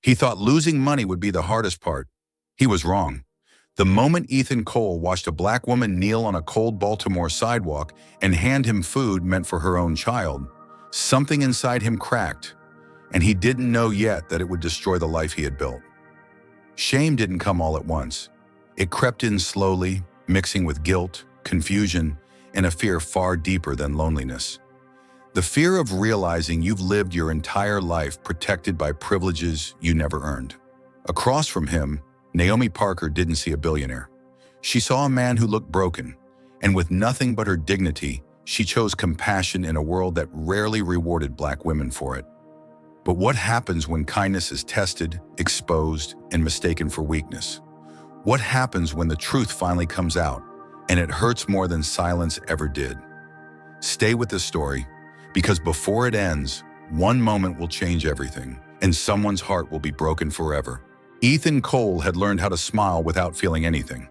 He thought losing money would be the hardest part. He was wrong. The moment Ethan Cole watched a black woman kneel on a cold Baltimore sidewalk and hand him food meant for her own child, something inside him cracked, and he didn't know yet that it would destroy the life he had built. Shame didn't come all at once. It crept in slowly, mixing with guilt, confusion, and a fear far deeper than loneliness. The fear of realizing you've lived your entire life protected by privileges you never earned. Across from him, Naomi Parker didn't see a billionaire. She saw a man who looked broken, and with nothing but her dignity, she chose compassion in a world that rarely rewarded black women for it. But what happens when kindness is tested, exposed, and mistaken for weakness? What happens when the truth finally comes out, and it hurts more than silence ever did? Stay with this story, because before it ends, one moment will change everything, and someone's heart will be broken forever. Ethan Cole had learned how to smile without feeling anything.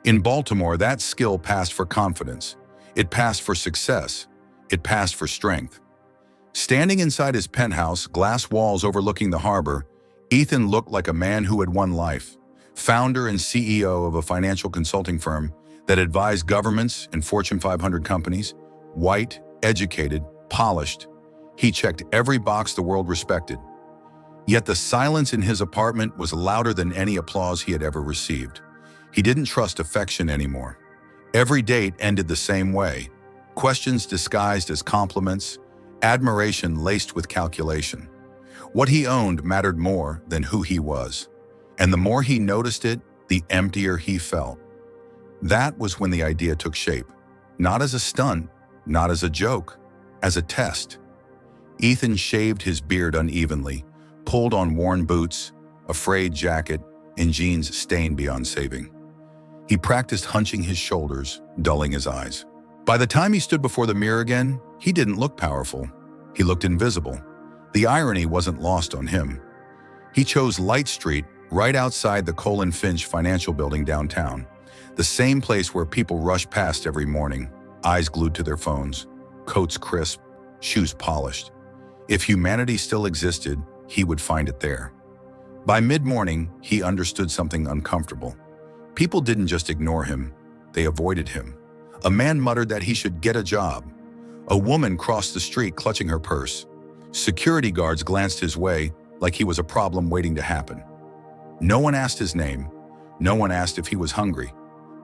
In Baltimore, that skill passed for confidence. It passed for success. It passed for strength. Standing inside his penthouse, glass walls overlooking the harbor, Ethan looked like a man who had won life. Founder and CEO of a financial consulting firm that advised governments and Fortune 500 companies, white, educated, polished. He checked every box the world respected. Yet the silence in his apartment was louder than any applause he had ever received. He didn't trust affection anymore. Every date ended the same way. Questions disguised as compliments, admiration laced with calculation. What he owned mattered more than who he was. And the more he noticed it, the emptier he felt. That was when the idea took shape. Not as a stunt, not as a joke, as a test. Ethan shaved his beard unevenly, pulled on worn boots, a frayed jacket, and jeans stained beyond saving. He practiced hunching his shoulders, dulling his eyes. By the time he stood before the mirror again, he didn't look powerful. He looked invisible. The irony wasn't lost on him. He chose Light Street, right outside the Colin Finch Financial Building downtown, the same place where people rush past every morning, eyes glued to their phones, coats crisp, shoes polished. If humanity still existed, he would find it there. By mid-morning, he understood something uncomfortable. People didn't just ignore him, they avoided him. A man muttered that he should get a job. A woman crossed the street clutching her purse. Security guards glanced his way like he was a problem waiting to happen. No one asked his name. No one asked if he was hungry.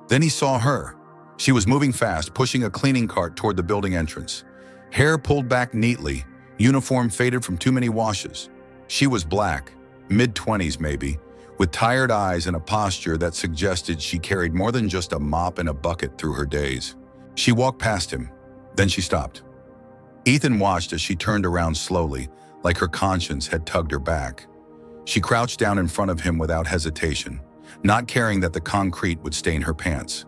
Then he saw her. She was moving fast, pushing a cleaning cart toward the building entrance. Hair pulled back neatly, uniform faded from too many washes. She was black, mid-20s maybe, with tired eyes and a posture that suggested she carried more than just a mop and a bucket through her days. She walked past him, then she stopped. Ethan watched as she turned around slowly, like her conscience had tugged her back. She crouched down in front of him without hesitation, not caring that the concrete would stain her pants.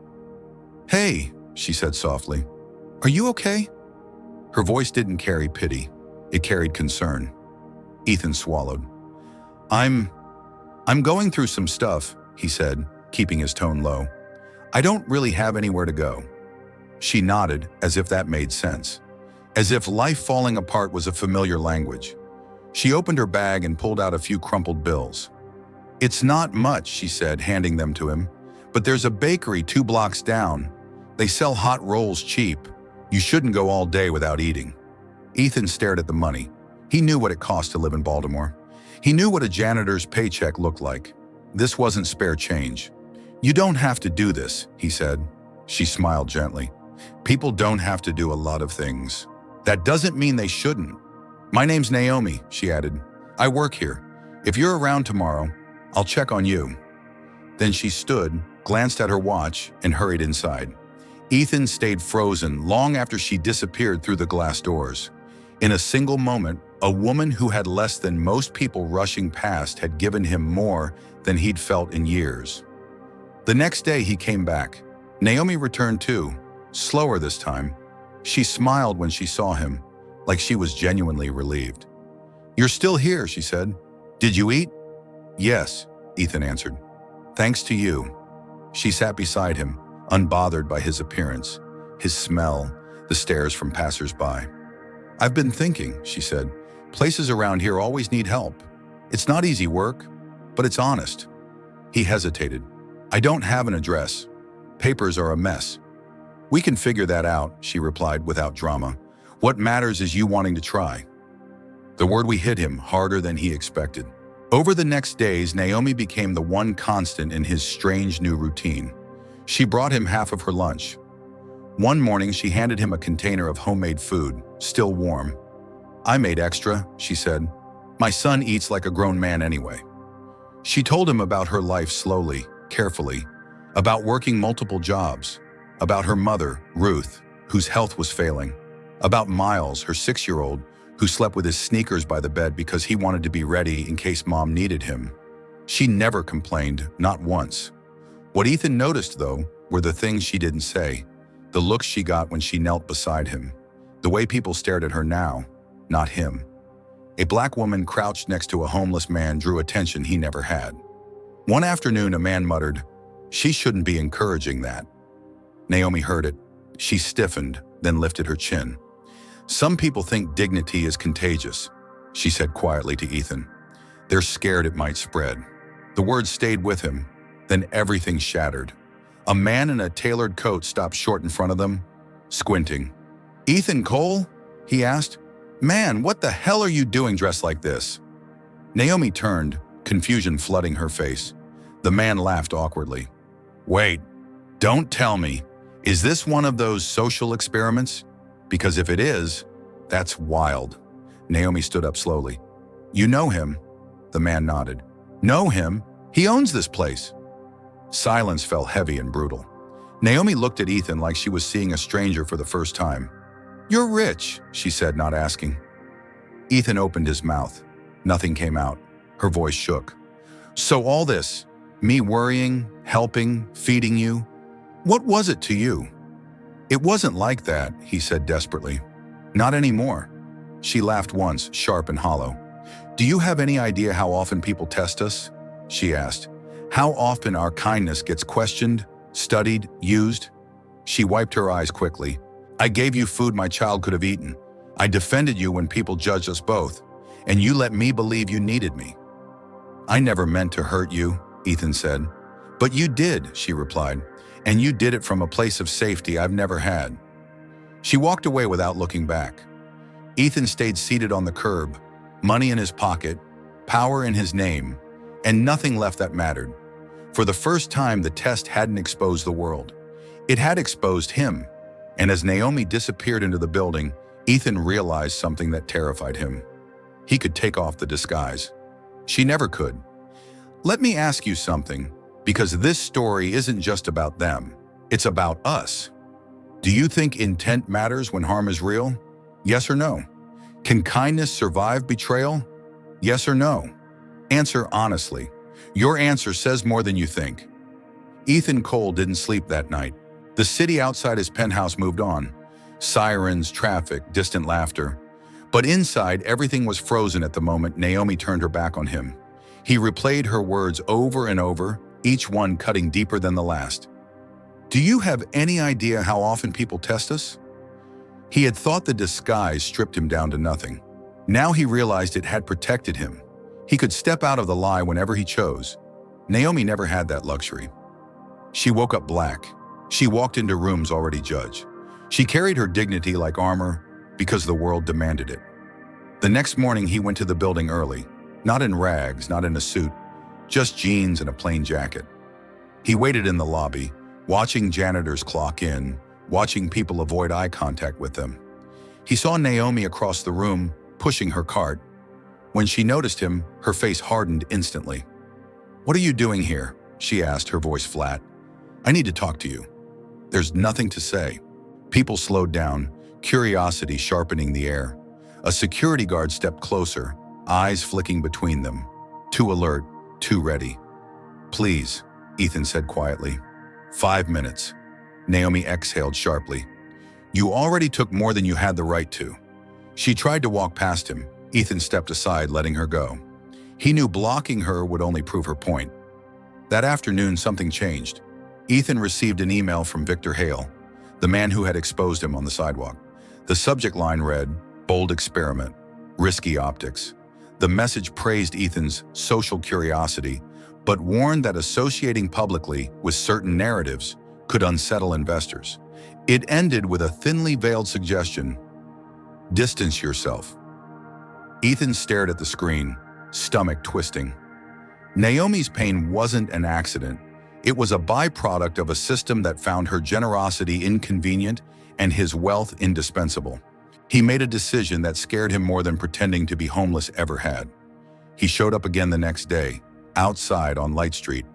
"Hey," she said softly, "are you okay?" Her voice didn't carry pity, it carried concern. Ethan swallowed. I'm going through some stuff," he said, keeping his tone low. "I don't really have anywhere to go." She nodded, as if that made sense. As if life falling apart was a familiar language. She opened her bag and pulled out a few crumpled bills. "It's not much," she said, handing them to him, "but there's a bakery 2 blocks down. They sell hot rolls cheap. You shouldn't go all day without eating." Ethan stared at the money. He knew what it cost to live in Baltimore. He knew what a janitor's paycheck looked like. This wasn't spare change. "You don't have to do this," he said. She smiled gently. "People don't have to do a lot of things. That doesn't mean they shouldn't. My name's Naomi," she added. "I work here. If you're around tomorrow, I'll check on you." Then she stood, glanced at her watch, and hurried inside. Ethan stayed frozen long after she disappeared through the glass doors. In a single moment, a woman who had less than most people rushing past had given him more than he'd felt in years. The next day he came back. Naomi returned too, slower this time. She smiled when she saw him, like she was genuinely relieved. "You're still here," she said. "Did you eat?" "Yes," Ethan answered. "Thanks to you." She sat beside him, unbothered by his appearance, his smell, the stares from passers-by. "I've been thinking," she said. "Places around here always need help. It's not easy work, but it's honest. He hesitated. I don't have an address. Papers are a mess. We can figure that out, she replied without drama. What matters is you wanting to try. The word we hit him harder than he expected. Over the next days, Naomi became the one constant in his strange new routine. She brought him half of her lunch. One morning, she handed him a container of homemade food, still warm. I made extra, she said. My son eats like a grown man anyway. She told him about her life slowly, carefully, about working multiple jobs, about her mother, Ruth, whose health was failing, about Miles, her 6-year-old, who slept with his sneakers by the bed because he wanted to be ready in case Mom needed him. She never complained, not once. What Ethan noticed, though, were the things she didn't say, the looks she got when she knelt beside him, the way people stared at her now, not him. A black woman crouched next to a homeless man drew attention he never had. One afternoon, a man muttered, "She shouldn't be encouraging that." Naomi heard it. She stiffened, then lifted her chin. Some people think dignity is contagious, she said quietly to Ethan. They're scared it might spread. The words stayed with him, then everything shattered. A man in a tailored coat stopped short in front of them, squinting. "Ethan Cole?" he asked. "Man, what the hell are you doing dressed like this?" Naomi turned, confusion flooding her face. The man laughed awkwardly. "Wait, don't tell me. Is this one of those social experiments? Because if it is, that's wild." Naomi stood up slowly. "You know him?" The man nodded. "Know him? He owns this place." Silence fell heavy and brutal. Naomi looked at Ethan like she was seeing a stranger for the first time. "You're rich," she said, not asking. Ethan opened his mouth. Nothing came out. Her voice shook. "So all this, me worrying, helping, feeding you, what was it to you?" "It wasn't like that," he said desperately. "Not anymore." She laughed once, sharp and hollow. "Do you have any idea how often people test us?" she asked. "How often our kindness gets questioned, studied, used?" She wiped her eyes quickly. "I gave you food my child could have eaten. I defended you when people judged us both, and you let me believe you needed me." "I never meant to hurt you," Ethan said. "But you did," she replied. "And you did it from a place of safety I've never had." She walked away without looking back. Ethan stayed seated on the curb, money in his pocket, power in his name, and nothing left that mattered. For the first time, the test hadn't exposed the world. It had exposed him. And as Naomi disappeared into the building, Ethan realized something that terrified him. He could take off the disguise. She never could. Let me ask you something, because this story isn't just about them. It's about us. Do you think intent matters when harm is real? Yes or no? Can kindness survive betrayal? Yes or no? Answer honestly. Your answer says more than you think. Ethan Cole didn't sleep that night. The city outside his penthouse moved on. Sirens, traffic, distant laughter. But inside, everything was frozen at the moment Naomi turned her back on him. He replayed her words over and over, each one cutting deeper than the last. Do you have any idea how often people test us? He had thought the disguise stripped him down to nothing. Now he realized it had protected him. He could step out of the lie whenever he chose. Naomi never had that luxury. She woke up black. She walked into rooms already judged. She carried her dignity like armor because the world demanded it. The next morning he went to the building early, not in rags, not in a suit, just jeans and a plain jacket. He waited in the lobby, watching janitors clock in, watching people avoid eye contact with them. He saw Naomi across the room, pushing her cart. When she noticed him, her face hardened instantly. "What are you doing here?" she asked, her voice flat. "I need to talk to you." There's nothing to say. People slowed down, curiosity sharpening the air. A security guard stepped closer, eyes flicking between them. Too alert, too ready. "Please," Ethan said quietly. 5 minutes. Naomi exhaled sharply. "You already took more than you had the right to." She tried to walk past him. Ethan stepped aside, letting her go. He knew blocking her would only prove her point. That afternoon, something changed. Ethan received an email from Victor Hale, the man who had exposed him on the sidewalk. The subject line read, "Bold experiment, risky optics." The message praised Ethan's social curiosity, but warned that associating publicly with certain narratives could unsettle investors. It ended with a thinly veiled suggestion: distance yourself. Ethan stared at the screen, stomach twisting. Naomi's pain wasn't an accident. It was a byproduct of a system that found her generosity inconvenient and his wealth indispensable. He made a decision that scared him more than pretending to be homeless ever had. He showed up again the next day, outside on Light Street,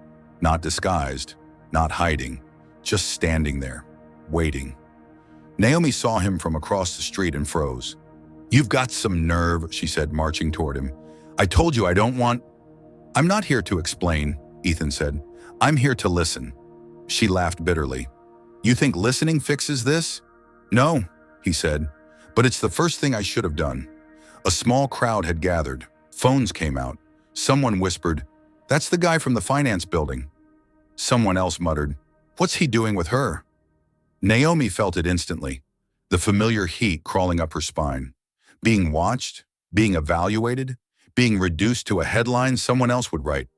not disguised, not hiding, just standing there, waiting. Naomi saw him from across the street and froze. "You've got some nerve," she said, marching toward him. "I told you I don't want—" "I'm not here to explain," Ethan said. "I'm here to listen." She laughed bitterly. "You think listening fixes this?" "No," he said, "but it's the first thing I should have done." A small crowd had gathered. Phones came out. Someone whispered, "That's the guy from the finance building." Someone else muttered, "What's he doing with her?" Naomi felt it instantly, the familiar heat crawling up her spine. Being watched, being evaluated, being reduced to a headline someone else would write.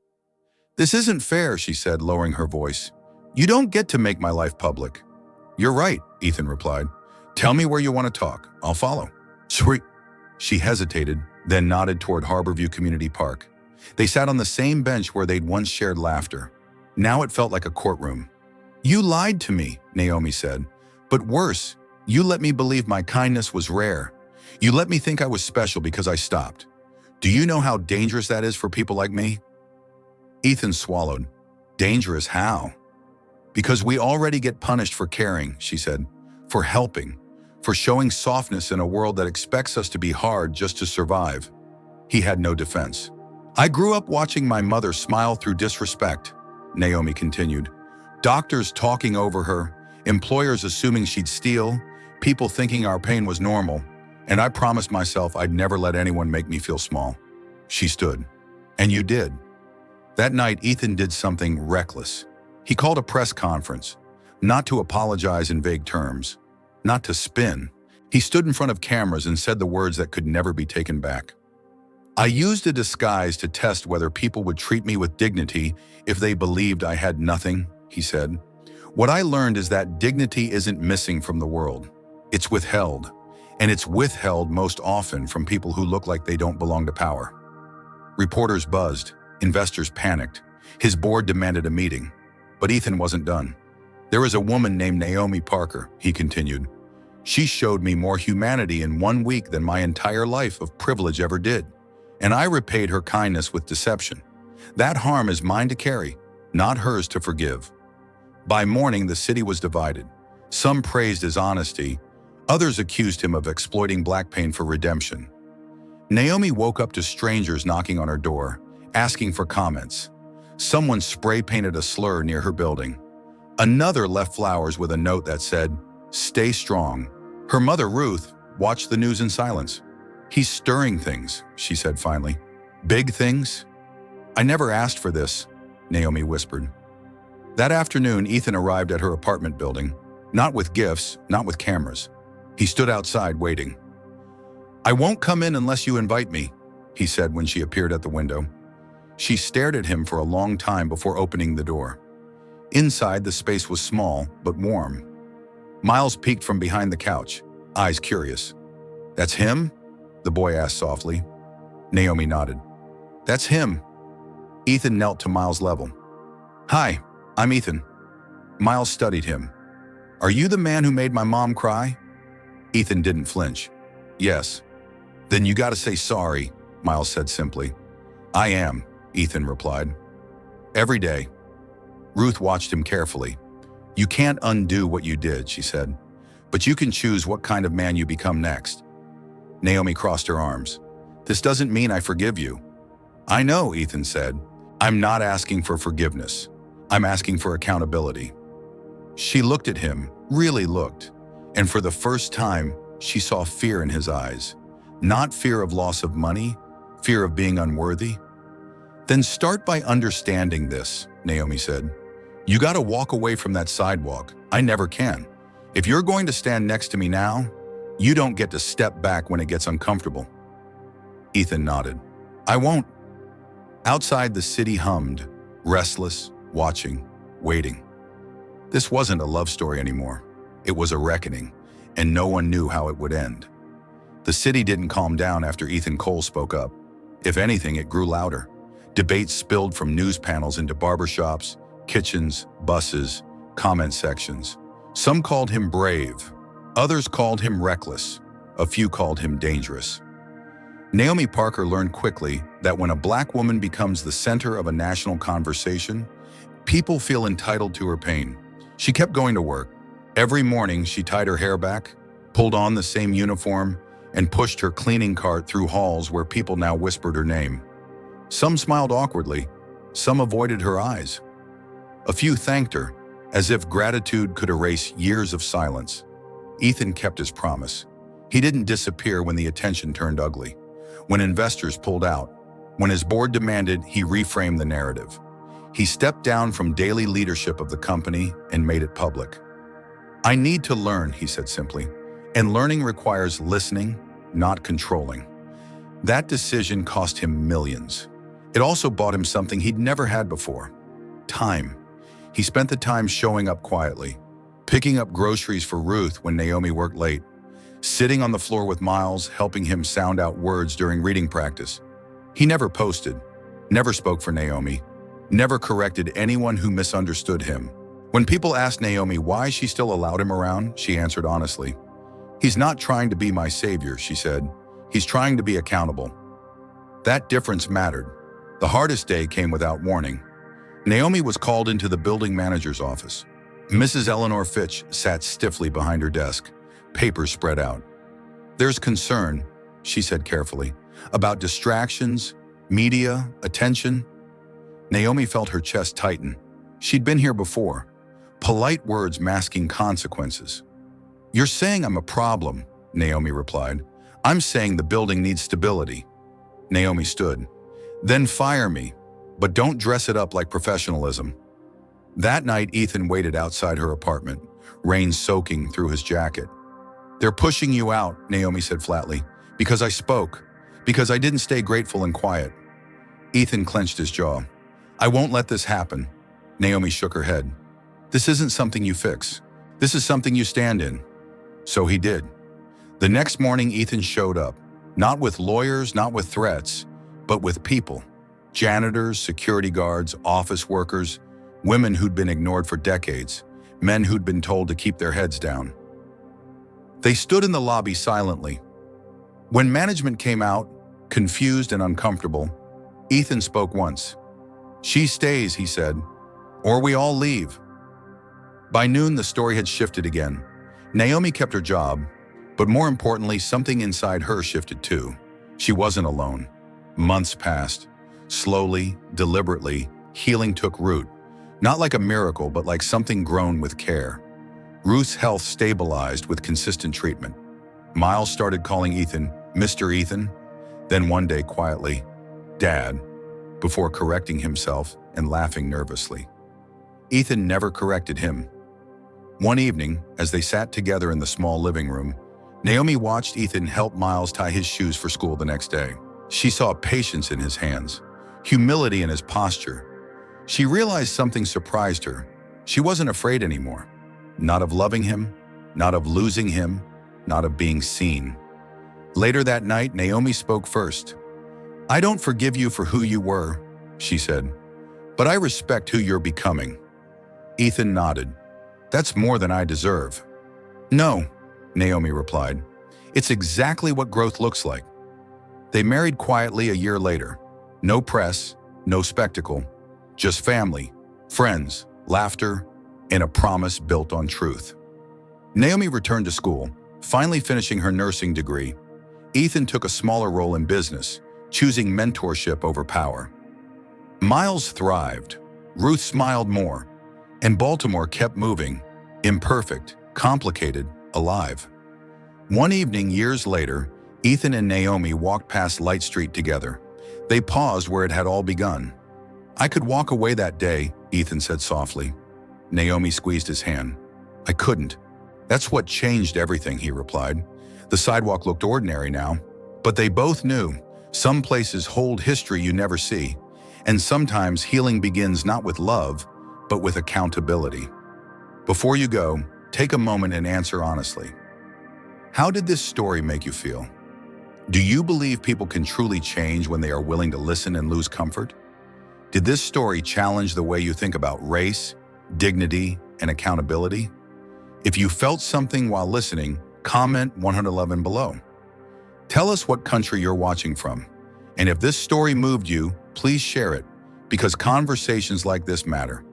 "This isn't fair," she said, lowering her voice. "You don't get to make my life public." "You're right," Ethan replied. "Tell me where you want to talk. I'll follow." "Sweet." She hesitated, then nodded toward Harborview Community Park. They sat on the same bench where they'd once shared laughter. Now it felt like a courtroom. "You lied to me," Naomi said. "But worse, you let me believe my kindness was rare. You let me think I was special because I stopped. Do you know how dangerous that is for people like me?" Ethan swallowed. "Dangerous how?" "Because we already get punished for caring," she said. "For helping. For showing softness in a world that expects us to be hard just to survive." He had no defense. "I grew up watching my mother smile through disrespect," Naomi continued. "Doctors talking over her, employers assuming she'd steal, people thinking our pain was normal, and I promised myself I'd never let anyone make me feel small." She stood. "And you did." That night, Ethan did something reckless. He called a press conference, not to apologize in vague terms, not to spin. He stood in front of cameras and said the words that could never be taken back. "I used a disguise to test whether people would treat me with dignity if they believed I had nothing," he said. "What I learned is that dignity isn't missing from the world. It's withheld, and it's withheld most often from people who look like they don't belong to power." Reporters buzzed. Investors panicked. His board demanded a meeting. But Ethan wasn't done. "There is a woman named Naomi Parker," he continued. "She showed me more humanity in 1 week than my entire life of privilege ever did. And I repaid her kindness with deception. That harm is mine to carry, not hers to forgive." By morning, the city was divided. Some praised his honesty. Others accused him of exploiting black pain for redemption. Naomi woke up to strangers knocking on her door, asking for comments. Someone spray-painted a slur near her building. Another left flowers with a note that said, "Stay strong." Her mother, Ruth, watched the news in silence. "He's stirring things," she said finally. "Big things?" "I never asked for this," Naomi whispered. That afternoon, Ethan arrived at her apartment building, not with gifts, not with cameras. He stood outside waiting. "I won't come in unless you invite me," he said when she appeared at the window. She stared at him for a long time before opening the door. Inside, the space was small, but warm. Miles peeked from behind the couch, eyes curious. "That's him?" the boy asked softly. Naomi nodded. "That's him." Ethan knelt to Miles' level. "Hi, I'm Ethan." Miles studied him. "Are you the man who made my mom cry?" Ethan didn't flinch. "Yes." "Then you gotta say sorry," Miles said simply. "I am," Ethan replied. "Every day." Ruth watched him carefully. "You can't undo what you did," she said. "But you can choose what kind of man you become next." Naomi crossed her arms. "This doesn't mean I forgive you." "I know," Ethan said. "I'm not asking for forgiveness. I'm asking for accountability." She looked at him, really looked, and for the first time, she saw fear in his eyes. Not fear of loss of money, fear of being unworthy. "Then start by understanding this," Naomi said. "You gotta walk away from that sidewalk. I never can. If you're going to stand next to me now, you don't get to step back when it gets uncomfortable." Ethan nodded. I won't. Outside, the city hummed, restless, watching, waiting. This wasn't a love story anymore. It was a reckoning, and no one knew how it would end. The city didn't calm down after Ethan Cole spoke up. If anything, it grew louder. Debates spilled from news panels into barbershops, kitchens, buses, comment sections. Some called him brave. Others called him reckless. A few called him dangerous. Naomi Parker learned quickly that when a black woman becomes the center of a national conversation, people feel entitled to her pain. She kept going to work. Every morning, she tied her hair back, pulled on the same uniform, and pushed her cleaning cart through halls where people now whispered her name. Some smiled awkwardly, some avoided her eyes. A few thanked her, as if gratitude could erase years of silence. Ethan kept his promise. He didn't disappear when the attention turned ugly, when investors pulled out, when his board demanded he reframe the narrative. He stepped down from daily leadership of the company and made it public. I need to learn, he said simply, and learning requires listening, not controlling. That decision cost him millions. It also bought him something he'd never had before: time. He spent the time showing up quietly, picking up groceries for Ruth when Naomi worked late, sitting on the floor with Miles, helping him sound out words during reading practice. He never posted, never spoke for Naomi, never corrected anyone who misunderstood him. When people asked Naomi why she still allowed him around, she answered honestly. He's not trying to be my savior, she said. He's trying to be accountable. That difference mattered. The hardest day came without warning. Naomi was called into the building manager's office. Mrs. Eleanor Fitch sat stiffly behind her desk, papers spread out. There's concern, she said carefully, about distractions, media, attention. Naomi felt her chest tighten. She'd been here before. Polite words masking consequences. You're saying I'm a problem, Naomi replied. I'm saying the building needs stability. Naomi stood. Then fire me, but don't dress it up like professionalism. That night, Ethan waited outside her apartment, rain soaking through his jacket. They're pushing you out, Naomi said flatly, because I spoke, because I didn't stay grateful and quiet. Ethan clenched his jaw. I won't let this happen. Naomi shook her head. This isn't something you fix. This is something you stand in. So he did. The next morning, Ethan showed up, not with lawyers, not with threats, but with people. Janitors, security guards, office workers, women who'd been ignored for decades, men who'd been told to keep their heads down. They stood in the lobby silently. When management came out, confused and uncomfortable, Ethan spoke once. She stays, he said, or we all leave. By noon, the story had shifted again. Naomi kept her job, but more importantly, something inside her shifted too. She wasn't alone. Months passed. Slowly, deliberately, healing took root. Not like a miracle, but like something grown with care. Ruth's health stabilized with consistent treatment. Miles started calling Ethan Mr. Ethan, then one day quietly, Dad, before correcting himself and laughing nervously. Ethan never corrected him. One evening, as they sat together in the small living room, Naomi watched Ethan help Miles tie his shoes for school the next day. She saw patience in his hands, humility in his posture. She realized something surprised her. She wasn't afraid anymore. Not of loving him, not of losing him, not of being seen. Later that night, Naomi spoke first. I don't forgive you for who you were, she said, but I respect who you're becoming. Ethan nodded. That's more than I deserve. No, Naomi replied. It's exactly what growth looks like. They married quietly a year later. No press, no spectacle, just family, friends, laughter, and a promise built on truth. Naomi returned to school, finally finishing her nursing degree. Ethan took a smaller role in business, choosing mentorship over power. Miles thrived. Ruth smiled more. And Baltimore kept moving, imperfect, complicated, alive. One evening, years later, Ethan and Naomi walked past Light Street together. They paused where it had all begun. I could walk away that day, Ethan said softly. Naomi squeezed his hand. I couldn't. That's what changed everything, he replied. The sidewalk looked ordinary now, but they both knew Some places hold history you never see, and sometimes healing begins not with love, but with accountability. Before you go, take a moment and answer honestly. How did this story make you feel? Do you believe people can truly change when they are willing to listen and lose comfort? Did this story challenge the way you think about race, dignity, and accountability? If you felt something while listening, comment 111 below. Tell us what country you're watching from. And if this story moved you, please share it, because conversations like this matter.